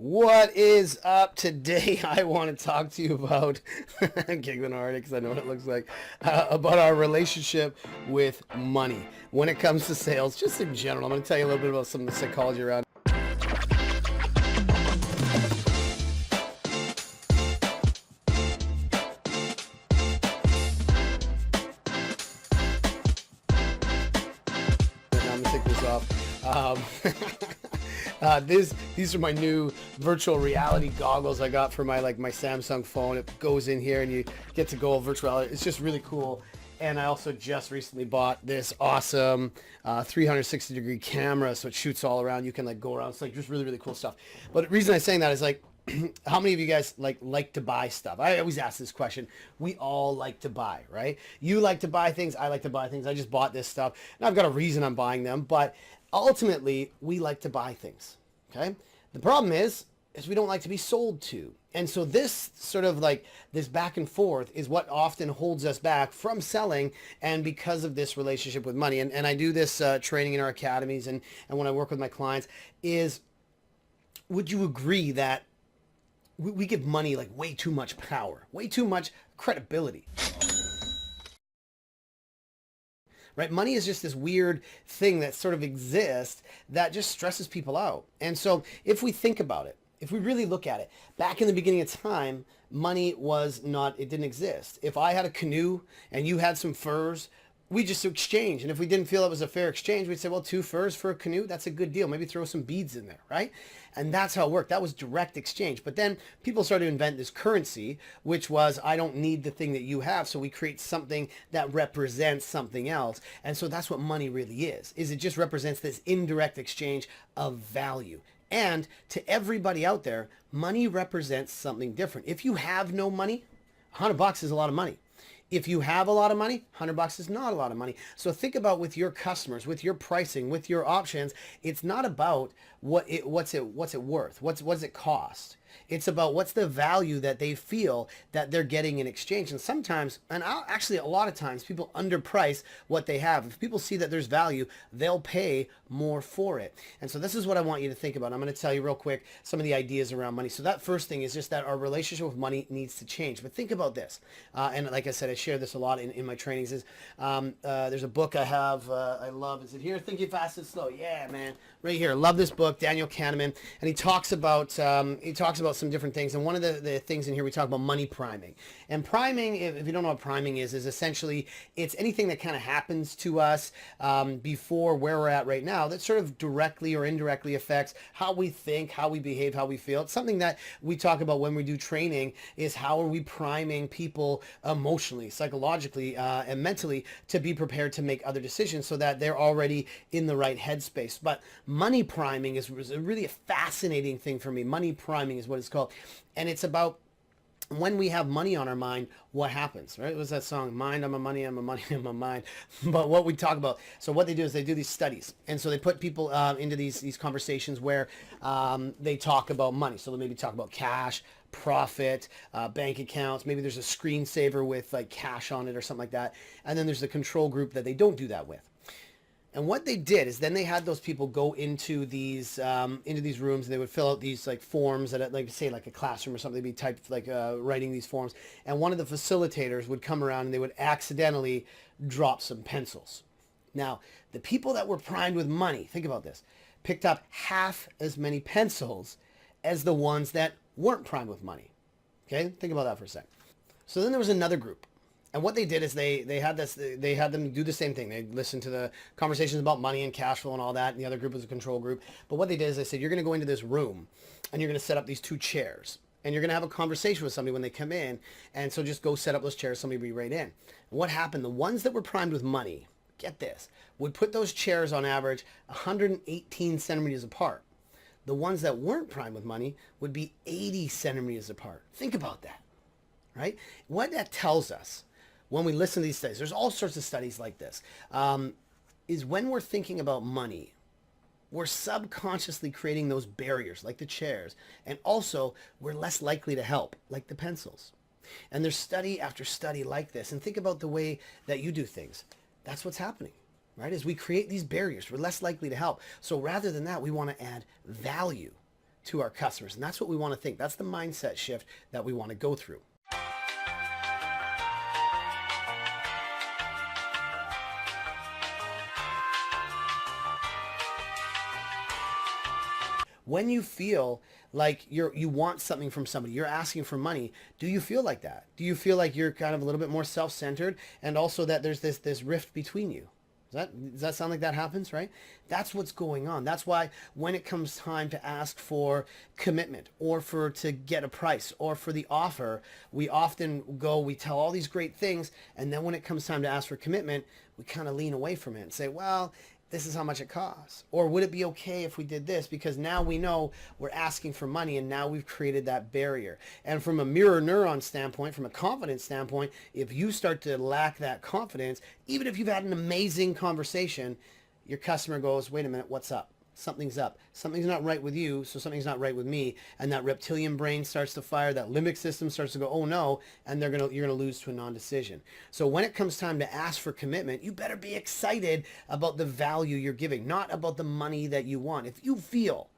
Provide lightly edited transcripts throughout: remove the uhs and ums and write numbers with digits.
What is up today? I want to talk to you about, I'm giggling already because I know what it looks like, about our relationship with money when it comes to sales, just in general. I'm going to tell you a little bit about some of the psychology around it. Now I'm going to take this off. These are my new virtual reality goggles I got for my Samsung phone. It goes in here and you get to go virtual reality. It's just really cool. And I also just recently bought this awesome 360-degree camera, so it shoots all around. You can go around. It's just really, really cool stuff. But the reason I'm saying that is how many of you guys like to buy stuff? I always ask this question. We all like to buy, right? You like to buy things. I like to buy things. I just bought this stuff. And I've got a reason I'm buying them, but ultimately we like to buy things, okay? The problem is we don't like to be sold to. And so this sort of this back and forth is what often holds us back from selling, and because of this relationship with money. And I do this training in our academies and when I work with my clients is, would you agree that we give money way too much power, way too much credibility? Right? Money is just this weird thing that sort of exists that just stresses people out. And so if we think about it, if we really look at it, back in the beginning of time, money it didn't exist. If I had a canoe and you had some furs, we just exchange. And if we didn't feel it was a fair exchange, we'd say, well, 2 furs for a canoe, that's a good deal. Maybe throw some beads in there, right? And that's how it worked. That was direct exchange. But then people started to invent this currency, which was, I don't need the thing that you have, so we create something that represents something else. And so that's what money really is it just represents this indirect exchange of value. And to everybody out there, money represents something different. If you have no money, $100 is a lot of money. If you have a lot of money, $100 is not a lot of money. So think about with your customers, with your pricing, with your options, it's not about what's it worth, what's it cost. It's about what's the value that they feel that they're getting in exchange. And sometimes, actually a lot of times, people underprice what they have. If people see that there's value, they'll pay more for it. And so this is what I want you to think about. I'm going to tell you real quick some of the ideas around money. So that first thing is just that our relationship with money needs to change. But think about this. And like I said, I share this a lot in my trainings. There's a book I have, I love. Is it here? Thinking Fast and Slow. Yeah, man. Right here. Love this book, Daniel Kahneman. And he talks about some different things. And one of the things in here, we talk about money priming. And priming, if you don't know what priming is essentially, it's anything that kind of happens to us before where we're at right now that sort of directly or indirectly affects how we think, how we behave, how we feel. It's something that we talk about when we do training, is how are we priming people emotionally, psychologically, and mentally to be prepared to make other decisions so that they're already in the right headspace. But money priming is really a fascinating thing for me. Money priming is what it's called. And it's about when we have money on our mind, what happens, right? It was that song, Mind on My Money, on My Money on My Mind. But what we talk about, so what they do is they do these studies. And so they put people into these conversations where they talk about money. So they'll maybe talk about cash, profit, bank accounts. Maybe there's a screensaver with cash on it or something like that. And then there's the control group that they don't do that with. And what they did is then they had those people go into these rooms, and they would fill out these forms that say a classroom or something. They'd be typed writing these forms. And one of the facilitators would come around and they would accidentally drop some pencils. Now, the people that were primed with money, think about this, picked up half as many pencils as the ones that weren't primed with money. Okay, think about that for a second. So then there was another group. And what they did is they had them do the same thing. They listened to the conversations about money and cash flow and all that, and the other group was a control group. But what they did is they said, you're going to go into this room, and you're going to set up these 2 chairs. And you're going to have a conversation with somebody when they come in. And so just go set up those chairs, somebody will be right in. And what happened? The ones that were primed with money, get this, would put those chairs on average 118 centimeters apart. The ones that weren't primed with money would be 80 centimeters apart. Think about that, right? What that tells us, when we listen to these studies, there's all sorts of studies like this, is when we're thinking about money, we're subconsciously creating those barriers like the chairs. And also, we're less likely to help, like the pencils. And there's study after study like this. And think about the way that you do things. That's what's happening, right? As we create these barriers, we're less likely to help. So rather than that, we want to add value. to our customers. And that's what we want to think. That's the mindset shift that we want to go through. When you feel like you want something from somebody, you're asking for money, do you feel like that? Do you feel like you're kind of a little bit more self-centered, and also that there's this rift between you? Does that sound like that happens, right? That's what's going on. That's why when it comes time to ask for commitment or to get a price or for the offer, we tell all these great things, and then when it comes time to ask for commitment, we kind of lean away from it and say, well, this is how much it costs. Or would it be okay if we did this? Because now we know we're asking for money, and now we've created that barrier. And from a mirror neuron standpoint, from a confidence standpoint, if you start to lack that confidence, even if you've had an amazing conversation, your customer goes, wait a minute, what's up? Something's up. Something's not right with you, so something's not right with me. And that reptilian brain starts to fire, that limbic system starts to go, oh no, and you're gonna lose to a non-decision. So when it comes time to ask for commitment, you better be excited about the value you're giving, not about the money that you want. If you feel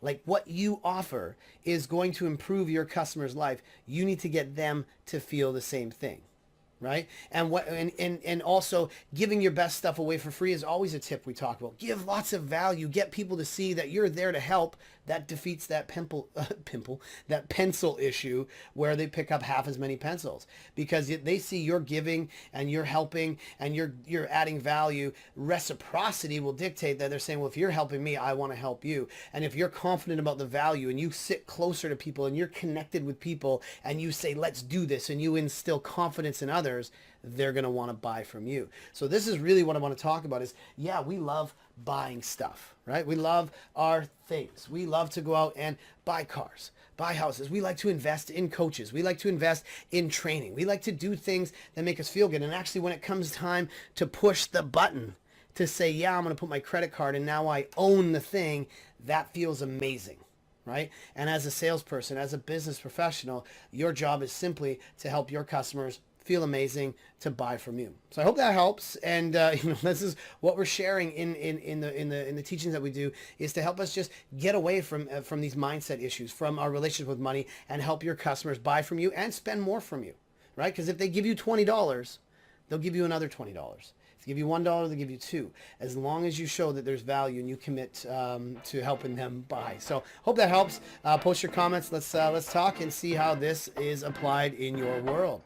like what you offer is going to improve your customer's life, you need to get them to feel the same thing. Right? And also giving your best stuff away for free is always a tip we talk about. Give lots of value. Get people to see that you're there to help. That defeats that that pencil issue where they pick up half as many pencils, because they see you're giving and you're helping and you're adding value. Reciprocity will dictate that they're saying, well, if you're helping me, I want to help you. And if you're confident about the value and you sit closer to people and you're connected with people and you say, let's do this, and you instill confidence in others, they're going to want to buy from you. So this is really what I want to talk about is, yeah, we love buying stuff, right? We love our things. We love to go out and buy cars, buy houses. We like to invest in coaches. We like to invest in training. We like to do things that make us feel good. And actually, when it comes time to push the button to say, yeah, I'm going to put my credit card and now I own the thing, that feels amazing. Right? And as a salesperson, as a business professional, your job is simply to help your customers feel amazing to buy from you. So I hope that helps. And this is what we're sharing in the teachings that we do, is to help us just get away from these mindset issues, from our relationship with money, and help your customers buy from you and spend more from you. Right? Because if they give you $20, they'll give you another $20. If they give you $1, they'll give you $2, as long as you show that there's value and you commit to helping them buy. So hope that helps. Post your comments. Let's talk and see how this is applied in your world.